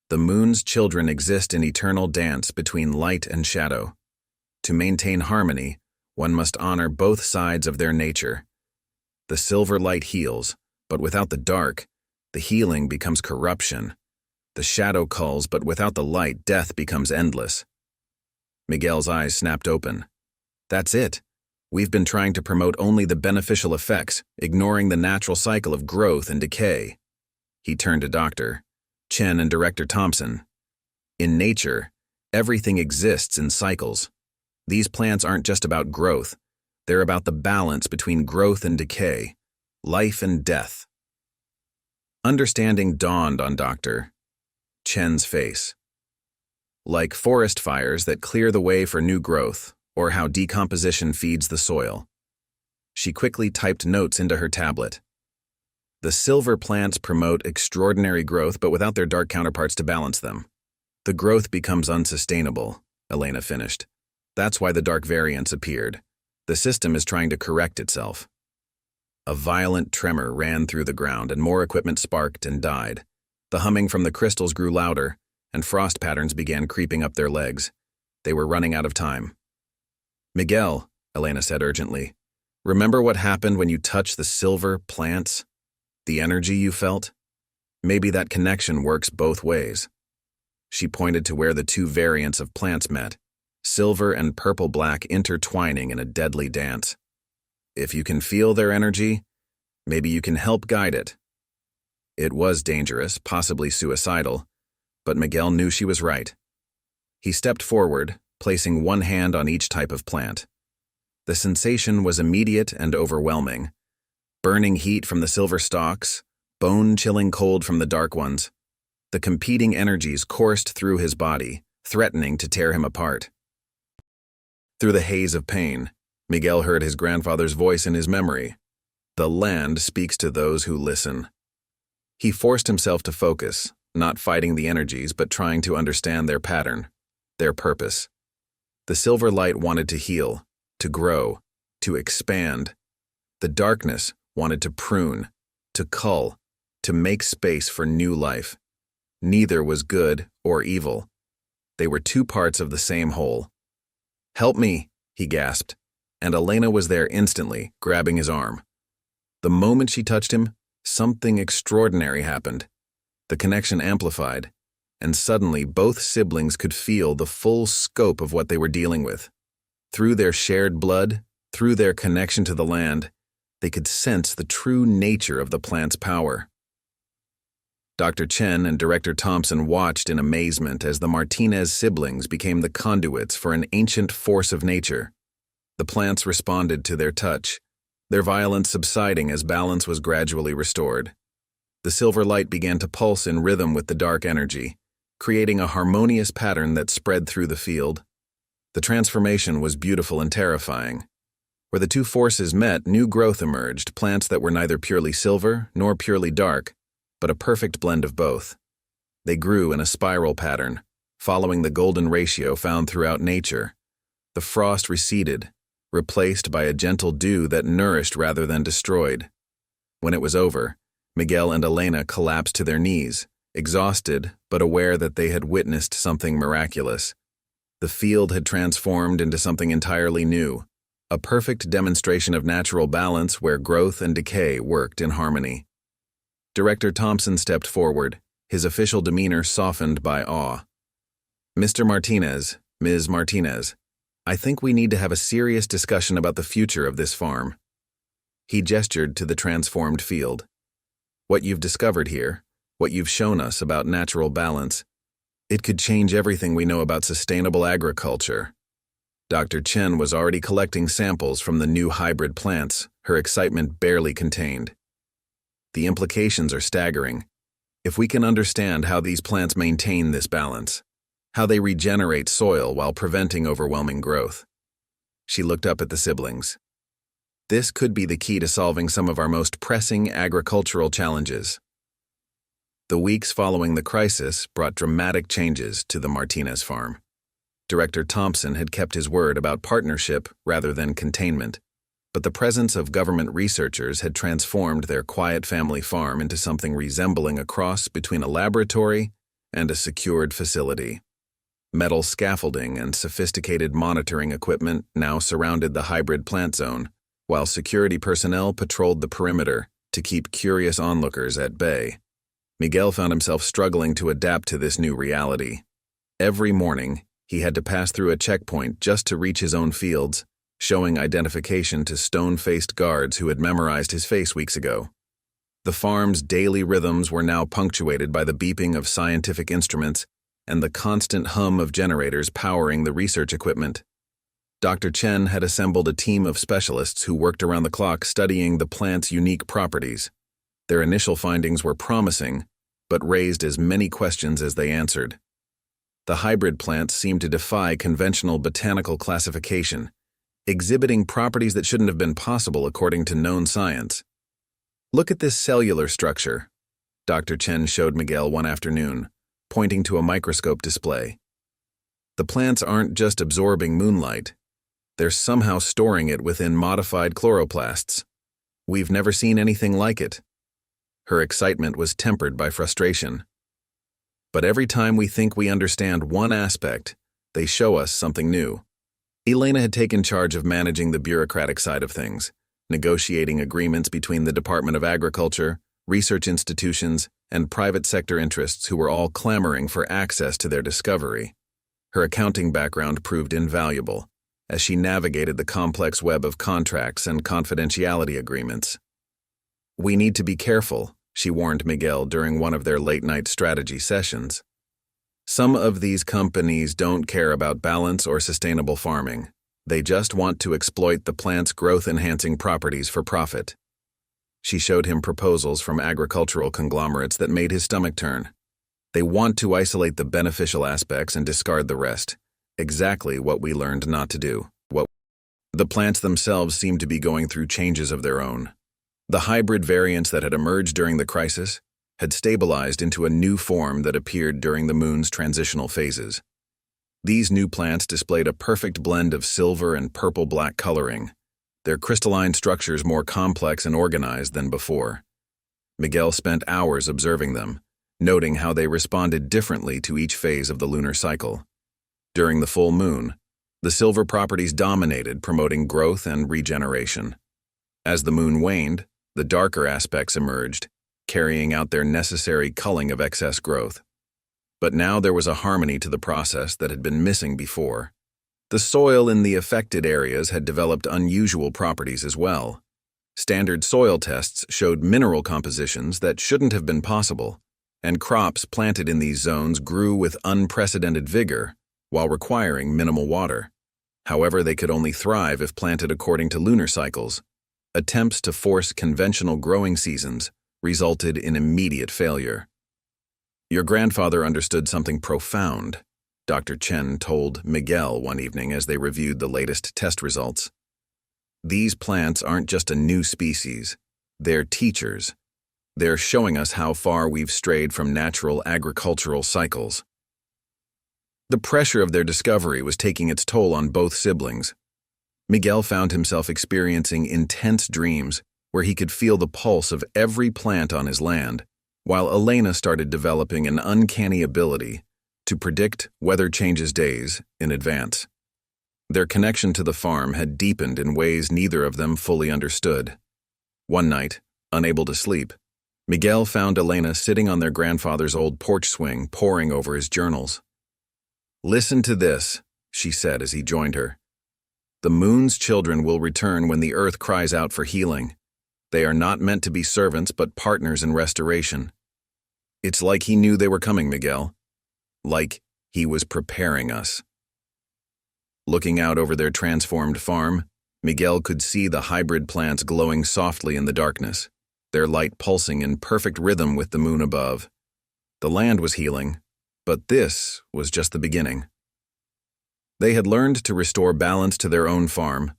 A: "The moon's children exist in eternal dance between light and shadow. To maintain harmony, one must honor both sides of their nature. The silver light heals, but without the dark, the healing becomes corruption. The shadow culls, but without the light, death becomes endless." Miguel's eyes snapped open. "That's it. We've been trying to promote only the beneficial effects, ignoring the natural cycle of growth and decay." He turned to Dr. Chen and Director Thompson. "In nature, everything exists in cycles. These plants aren't just about growth. They're about the balance between growth and decay, life and death." Understanding dawned on Dr. Chen's face. Like forest fires that clear the way for new growth, or how decomposition feeds the soil. She quickly typed notes into her tablet. "The silver plants promote extraordinary growth, but without their dark counterparts to balance them. The growth becomes unsustainable," Elena finished. "That's why the dark variants appeared. The system is trying to correct itself." A violent tremor ran through the ground, and more equipment sparked and died. The humming from the crystals grew louder, and frost patterns began creeping up their legs. They were running out of time. "Miguel," Elena said urgently, "remember what happened when you touched the silver plants? The energy you felt? Maybe that connection works both ways." She pointed to where the two variants of plants met, silver and purple-black intertwining in a deadly dance. "If you can feel their energy, maybe you can help guide it." It was dangerous, possibly suicidal, but Miguel knew she was right. He stepped forward, placing one hand on each type of plant. The sensation was immediate and overwhelming. Burning heat from the silver stalks, bone-chilling cold from the dark ones. The competing energies coursed through his body, threatening to tear him apart. Through the haze of pain, Miguel heard his grandfather's voice in his memory. "The land speaks to those who listen." He forced himself to focus, not fighting the energies but trying to understand their pattern, their purpose. The silver light wanted to heal, to grow, to expand. The darkness wanted to prune, to cull, to make space for new life. Neither was good or evil. They were two parts of the same whole. "Help me," he gasped, and Elena was there instantly, grabbing his arm. The moment she touched him, something extraordinary happened. The connection amplified, and suddenly both siblings could feel the full scope of what they were dealing with. Through their shared blood, through their connection to the land, they could sense the true nature of the plant's power. Dr. Chen and Director Thompson watched in amazement as the Martinez siblings became the conduits for an ancient force of nature. The plants responded to their touch, their violence subsiding as balance was gradually restored. The silver light began to pulse in rhythm with the dark energy, creating a harmonious pattern that spread through the field. The transformation was beautiful and terrifying. Where the two forces met, new growth emerged, plants that were neither purely silver nor purely dark, but a perfect blend of both. They grew in a spiral pattern, following the golden ratio found throughout nature. The frost receded, replaced by a gentle dew that nourished rather than destroyed. When it was over, Miguel and Elena collapsed to their knees, exhausted but aware that they had witnessed something miraculous. The field had transformed into something entirely new, a perfect demonstration of natural balance where growth and decay worked in harmony. Director Thompson stepped forward, his official demeanor softened by awe. "Mr. Martinez, Ms. Martinez, I think we need to have a serious discussion about the future of this farm." He gestured to the transformed field. "What you've discovered here, what you've shown us about natural balance, it could change everything we know about sustainable agriculture." Dr. Chen was already collecting samples from the new hybrid plants, her excitement barely contained. "The implications are staggering. If we can understand how these plants maintain this balance, how they regenerate soil while preventing overwhelming growth." She looked up at the siblings. "This could be the key to solving some of our most pressing agricultural challenges." The weeks following the crisis brought dramatic changes to the Martinez farm. Director Thompson had kept his word about partnership rather than containment, but the presence of government researchers had transformed their quiet family farm into something resembling a cross between a laboratory and a secured facility. Metal scaffolding and sophisticated monitoring equipment now surrounded the hybrid plant zone, while security personnel patrolled the perimeter to keep curious onlookers at bay. Miguel found himself struggling to adapt to this new reality. Every morning, he had to pass through a checkpoint just to reach his own fields, showing identification to stone-faced guards who had memorized his face weeks ago. The farm's daily rhythms were now punctuated by the beeping of scientific instruments and the constant hum of generators powering the research equipment. Dr. Chen had assembled a team of specialists who worked around the clock studying the plant's unique properties. Their initial findings were promising, but raised as many questions as they answered. The hybrid plants seemed to defy conventional botanical classification, exhibiting properties that shouldn't have been possible according to known science. "Look at this cellular structure," Dr. Chen showed Miguel one afternoon, pointing to a microscope display. "The plants aren't just absorbing moonlight. They're somehow storing it within modified chloroplasts. We've never seen anything like it." Her excitement was tempered by frustration. "But every time we think we understand one aspect, they show us something new." Elena had taken charge of managing the bureaucratic side of things, negotiating agreements between the Department of Agriculture, research institutions, and private sector interests who were all clamoring for access to their discovery. Her accounting background proved invaluable, as she navigated the complex web of contracts and confidentiality agreements. "We need to be careful," she warned Miguel during one of their late-night strategy sessions. "Some of these companies don't care about balance or sustainable farming. They just want to exploit the plant's growth-enhancing properties for profit." She showed him proposals from agricultural conglomerates that made his stomach turn. They want to isolate the beneficial aspects and discard the rest. Exactly what we learned not to do. The plants themselves seemed to be going through changes of their own. The hybrid variants that had emerged during the crisis had stabilized into a new form that appeared during the moon's transitional phases. These new plants displayed a perfect blend of silver and purple-black coloring, their crystalline structures more complex and organized than before. Miguel spent hours observing them, noting how they responded differently to each phase of the lunar cycle. During the full moon, the silver properties dominated, promoting growth and regeneration. As the moon waned, the darker aspects emerged, carrying out their necessary culling of excess growth. But now there was a harmony to the process that had been missing before. The soil in the affected areas had developed unusual properties as well. Standard soil tests showed mineral compositions that shouldn't have been possible, and crops planted in these zones grew with unprecedented vigor while requiring minimal water. However, they could only thrive if planted according to lunar cycles. Attempts to force conventional growing seasons resulted in immediate failure. "Your grandfather understood something profound," Dr. Chen told Miguel one evening as they reviewed the latest test results. "These plants aren't just a new species, they're teachers. They're showing us how far we've strayed from natural agricultural cycles." The pressure of their discovery was taking its toll on both siblings. Miguel found himself experiencing intense dreams where he could feel the pulse of every plant on his land, while Elena started developing an uncanny ability to predict weather changes days in advance. Their connection to the farm had deepened in ways neither of them fully understood. One night, unable to sleep, Miguel found Elena sitting on their grandfather's old porch swing, poring over his journals. "Listen to this," she said as he joined her. "The moon's children will return when the earth cries out for healing. They are not meant to be servants but partners in restoration." It's like he knew they were coming, Miguel. Like he was preparing us. Looking out over their transformed farm, Miguel could see the hybrid plants glowing softly in the darkness, their light pulsing in perfect rhythm with the moon above. The land was healing, but this was just the beginning. They had learned to restore balance to their own farm,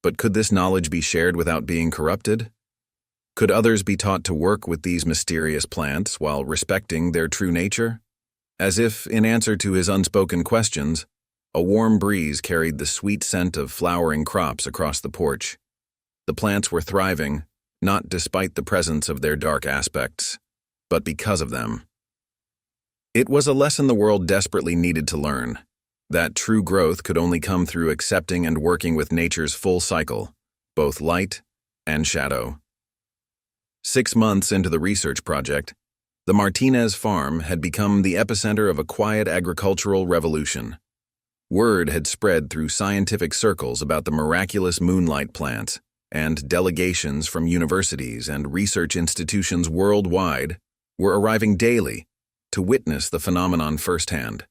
A: but could this knowledge be shared without being corrupted? Could others be taught to work with these mysterious plants while respecting their true nature? As if, in answer to his unspoken questions, a warm breeze carried the sweet scent of flowering crops across the porch. The plants were thriving, not despite the presence of their dark aspects, but because of them. It was a lesson the world desperately needed to learn, that true growth could only come through accepting and working with nature's full cycle, both light and shadow. 6 months into the research project, the Martinez farm had become the epicenter of a quiet agricultural revolution. Word had spread through scientific circles about the miraculous Moonlight plants, and delegations from universities and research institutions worldwide were arriving daily to witness the phenomenon firsthand.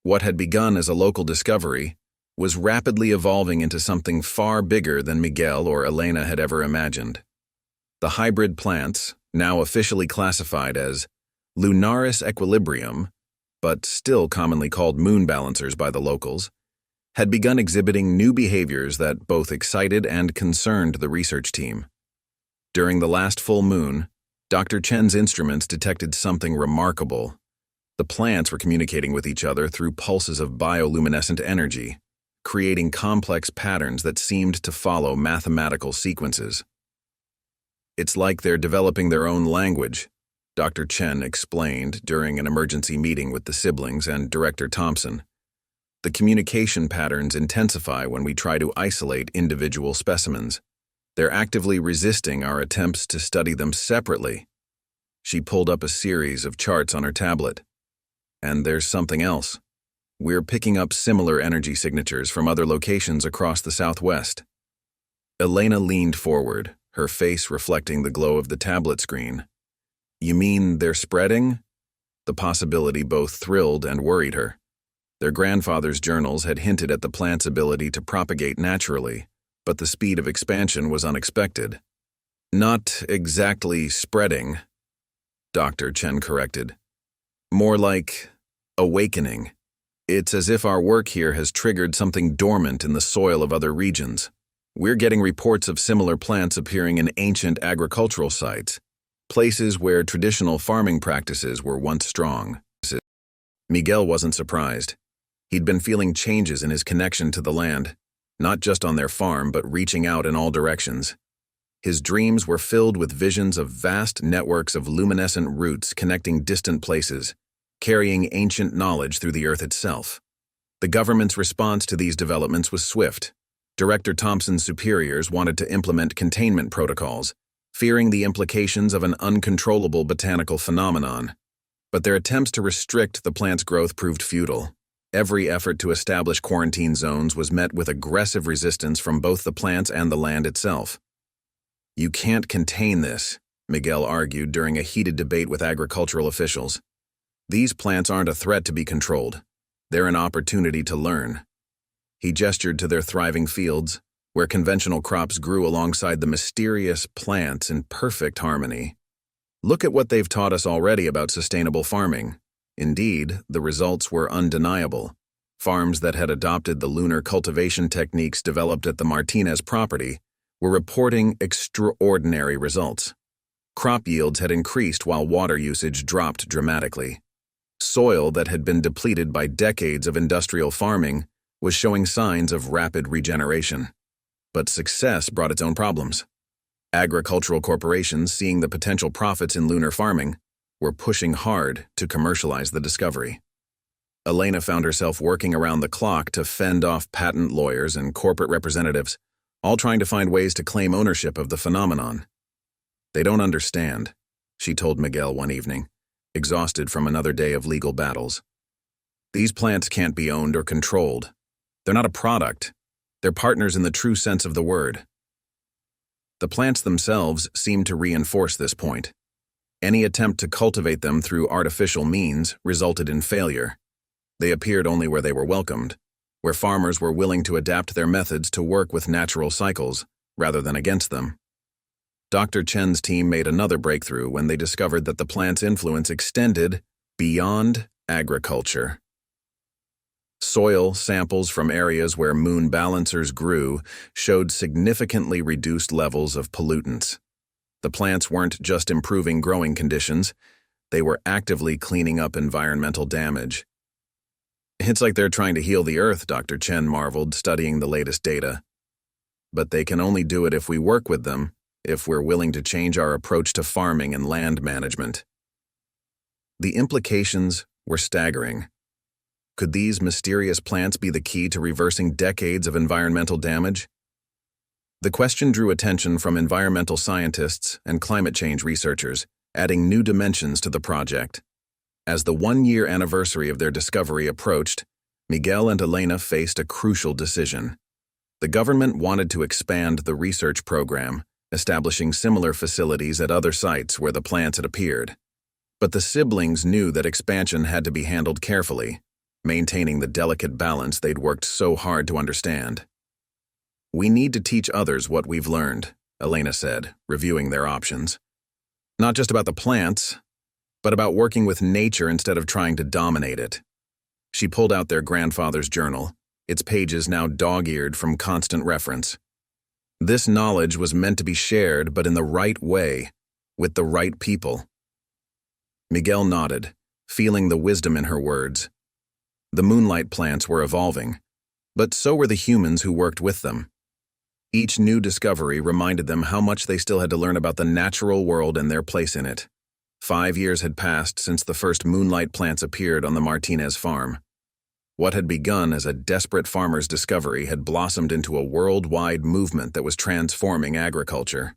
A: What had begun as a local discovery was rapidly evolving into something far bigger than Miguel or Elena had ever imagined. The hybrid plants, now officially classified as lunaris equilibrium, but still commonly called moon balancers by the locals, had begun exhibiting new behaviors that both excited and concerned the research team. During the last full moon, Dr. Chen's instruments detected something remarkable. The plants were communicating with each other through pulses of bioluminescent energy, creating complex patterns that seemed to follow mathematical sequences. "It's like they're developing their own language," Dr. Chen explained during an emergency meeting with the siblings and Director Thompson. "The communication patterns intensify when we try to isolate individual specimens. They're actively resisting our attempts to study them separately." She pulled up a series of charts on her tablet. "And there's something else. We're picking up similar energy signatures from other locations across the Southwest." Elena leaned forward, her face reflecting the glow of the tablet screen. "You mean they're spreading?" The possibility both thrilled and worried her. Their grandfather's journals had hinted at the plant's ability to propagate naturally, but the speed of expansion was unexpected. "Not exactly spreading," Dr. Chen corrected. "More like awakening. It's as if our work here has triggered something dormant in the soil of other regions. We're getting reports of similar plants appearing in ancient agricultural sites, places where traditional farming practices were once strong." Miguel wasn't surprised. He'd been feeling changes in his connection to the land, not just on their farm but reaching out in all directions. His dreams were filled with visions of vast networks of luminescent roots connecting distant places, carrying ancient knowledge through the earth itself. The government's response to these developments was swift. Director Thompson's superiors wanted to implement containment protocols, fearing the implications of an uncontrollable botanical phenomenon. But their attempts to restrict the plant's growth proved futile. Every effort to establish quarantine zones was met with aggressive resistance from both the plants and the land itself. "You can't contain this," Miguel argued during a heated debate with agricultural officials. "These plants aren't a threat to be controlled. They're an opportunity to learn." He gestured to their thriving fields, where conventional crops grew alongside the mysterious plants in perfect harmony. "Look at what they've taught us already about sustainable farming." Indeed, the results were undeniable. Farms that had adopted the lunar cultivation techniques developed at the Martinez property were reporting extraordinary results. Crop yields had increased while water usage dropped dramatically. Soil that had been depleted by decades of industrial farming was showing signs of rapid regeneration. But success brought its own problems. Agricultural corporations, seeing the potential profits in lunar farming, were pushing hard to commercialize the discovery. Elena found herself working around the clock to fend off patent lawyers and corporate representatives, all trying to find ways to claim ownership of the phenomenon. "They don't understand," she told Miguel one evening, exhausted from another day of legal battles. "These plants can't be owned or controlled. They're not a product. They're partners in the true sense of the word." The plants themselves seemed to reinforce this point. Any attempt to cultivate them through artificial means resulted in failure. They appeared only where they were welcomed, where farmers were willing to adapt their methods to work with natural cycles rather than against them. Dr. Chen's team made another breakthrough when they discovered that the plant's influence extended beyond agriculture. Soil samples from areas where moon balancers grew showed significantly reduced levels of pollutants. The plants weren't just improving growing conditions, they were actively cleaning up environmental damage. "It's like they're trying to heal the earth," Dr. Chen marveled, studying the latest data. "But they can only do it if we work with them, if we're willing to change our approach to farming and land management." The implications were staggering. Could these mysterious plants be the key to reversing decades of environmental damage? The question drew attention from environmental scientists and climate change researchers, adding new dimensions to the project. As the one-year anniversary of their discovery approached, Miguel and Elena faced a crucial decision. The government wanted to expand the research program, establishing similar facilities at other sites where the plants had appeared. But the siblings knew that expansion had to be handled carefully, maintaining the delicate balance they'd worked so hard to understand. "We need to teach others what we've learned," Elena said, reviewing their options. "Not just about the plants, but about working with nature instead of trying to dominate it." She pulled out their grandfather's journal, its pages now dog-eared from constant reference. This knowledge was meant to be shared, but in the right way, with the right people. Miguel nodded, feeling the wisdom in her words. The Moonlight plants were evolving, but so were the humans who worked with them. Each new discovery reminded them how much they still had to learn about the natural world and their place in it. 5 years had passed since the first Moonlight plants appeared on the Martinez farm. What had begun as a desperate farmer's discovery had blossomed into a worldwide movement that was transforming agriculture.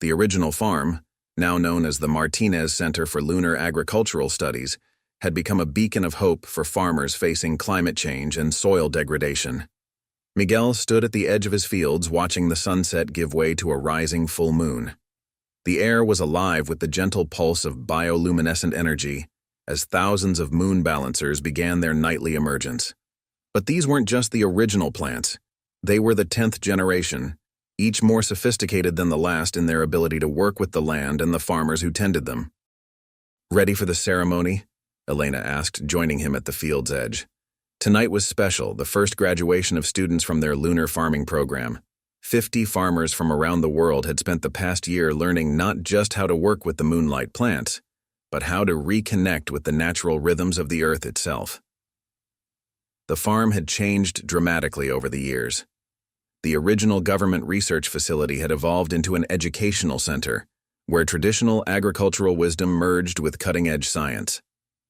A: The original farm, now known as the Martinez Center for Lunar Agricultural Studies, had become a beacon of hope for farmers facing climate change and soil degradation. Miguel stood at the edge of his fields watching the sunset give way to a rising full moon. The air was alive with the gentle pulse of bioluminescent energy as thousands of moon balancers began their nightly emergence. But these weren't just the original plants. They were the 10th generation, each more sophisticated than the last in their ability to work with the land and the farmers who tended them. "Ready for the ceremony?" Elena asked, joining him at the field's edge. Tonight was special, the first graduation of students from their lunar farming program. 50 farmers from around the world had spent the past year learning not just how to work with the Moonlight plants, but how to reconnect with the natural rhythms of the earth itself. The farm had changed dramatically over the years. The original government research facility had evolved into an educational center, where traditional agricultural wisdom merged with cutting-edge science.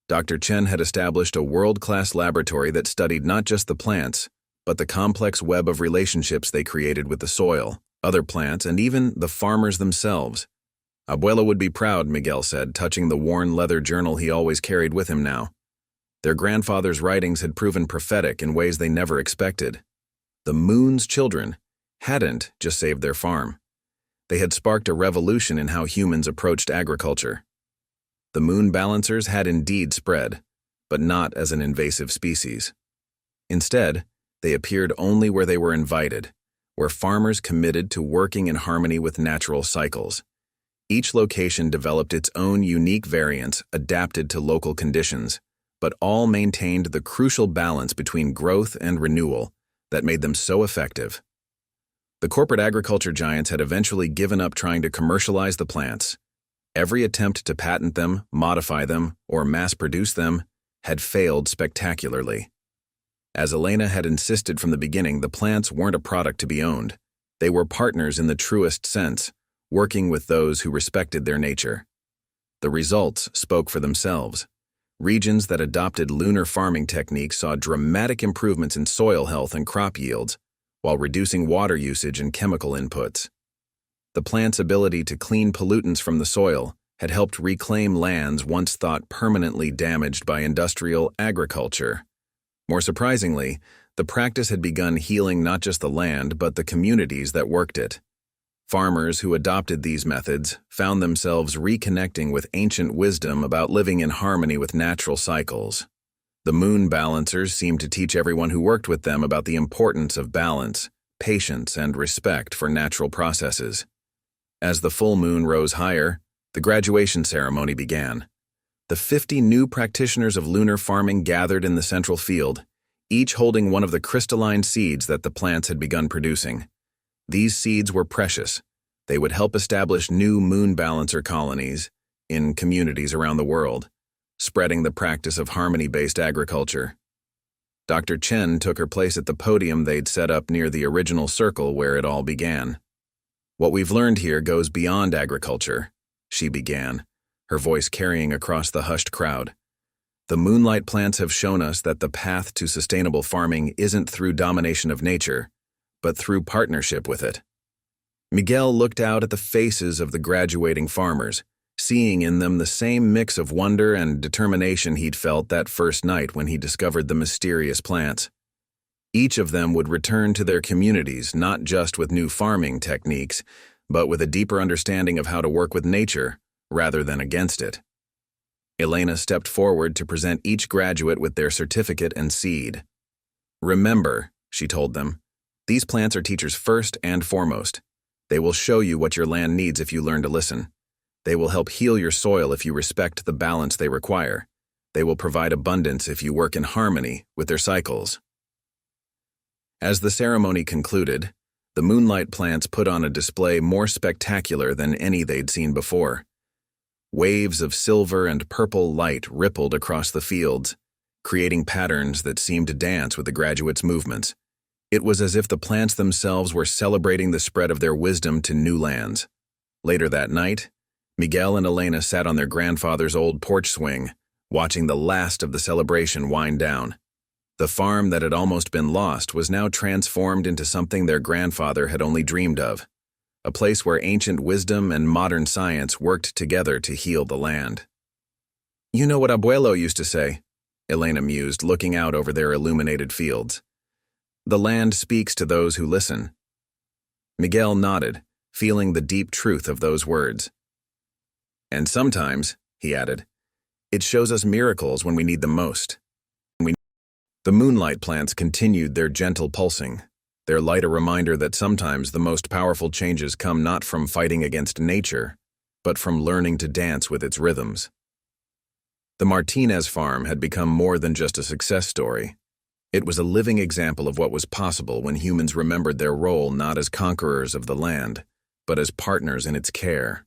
A: Dr. Chen had established a world-class laboratory that studied not just the plants, but the complex web of relationships they created with the soil, other plants, and even the farmers themselves. "Abuela would be proud," Miguel said, touching the worn leather journal he always carried with him now. Their grandfather's writings had proven prophetic in ways they never expected. The moon's children hadn't just saved their farm. They had sparked a revolution in how humans approached agriculture. The moon balancers had indeed spread, but not as an invasive species. Instead, they appeared only where they were invited, where farmers committed to working in harmony with natural cycles. Each location developed its own unique variants adapted to local conditions, but all maintained the crucial balance between growth and renewal that made them so effective. The corporate agriculture giants had eventually given up trying to commercialize the plants. Every attempt to patent them, modify them, or mass-produce them had failed spectacularly. As Elena had insisted from the beginning, the plants weren't a product to be owned. They were partners in the truest sense, working with those who respected their nature. The results spoke for themselves. Regions that adopted lunar farming techniques saw dramatic improvements in soil health and crop yields, while reducing water usage and chemical inputs. The plant's ability to clean pollutants from the soil had helped reclaim lands once thought permanently damaged by industrial agriculture. More surprisingly, the practice had begun healing not just the land but the communities that worked it. Farmers who adopted these methods found themselves reconnecting with ancient wisdom about living in harmony with natural cycles. The moon balancers seemed to teach everyone who worked with them about the importance of balance, patience, and respect for natural processes. As the full moon rose higher, the graduation ceremony began. The 50 new practitioners of lunar farming gathered in the central field, each holding one of the crystalline seeds that the plants had begun producing. These seeds were precious. They would help establish new moon balancer colonies in communities around the world, spreading the practice of harmony-based agriculture. Dr. Chen took her place at the podium they'd set up near the original circle where it all began. "What we've learned here goes beyond agriculture," she began, her voice carrying across the hushed crowd. "The Moonlight plants have shown us that the path to sustainable farming isn't through domination of nature, but through partnership with it." Miguel looked out at the faces of the graduating farmers, seeing in them the same mix of wonder and determination he'd felt that first night when he discovered the mysterious plants. Each of them would return to their communities not just with new farming techniques, but with a deeper understanding of how to work with nature rather than against it. Elena stepped forward to present each graduate with their certificate and seed. "Remember," she told them, "these plants are teachers first and foremost. They will show you what your land needs if you learn to listen. They will help heal your soil if you respect the balance they require. They will provide abundance if you work in harmony with their cycles." As the ceremony concluded, the Moonlight plants put on a display more spectacular than any they'd seen before. Waves of silver and purple light rippled across the fields, creating patterns that seemed to dance with the graduates' movements. It was as if the plants themselves were celebrating the spread of their wisdom to new lands. Later that night, Miguel and Elena sat on their grandfather's old porch swing, watching the last of the celebration wind down. The farm that had almost been lost was now transformed into something their grandfather had only dreamed of, a place where ancient wisdom and modern science worked together to heal the land. "You know what Abuelo used to say," Elena mused, looking out over their illuminated fields. "The land speaks to those who listen." Miguel nodded, feeling the deep truth of those words. "And sometimes," he added, "it shows us miracles when we need them most." The Moonlight plants continued their gentle pulsing, their light a reminder that sometimes the most powerful changes come not from fighting against nature, but from learning to dance with its rhythms. The Martinez farm had become more than just a success story. It was a living example of what was possible when humans remembered their role not as conquerors of the land, but as partners in its care.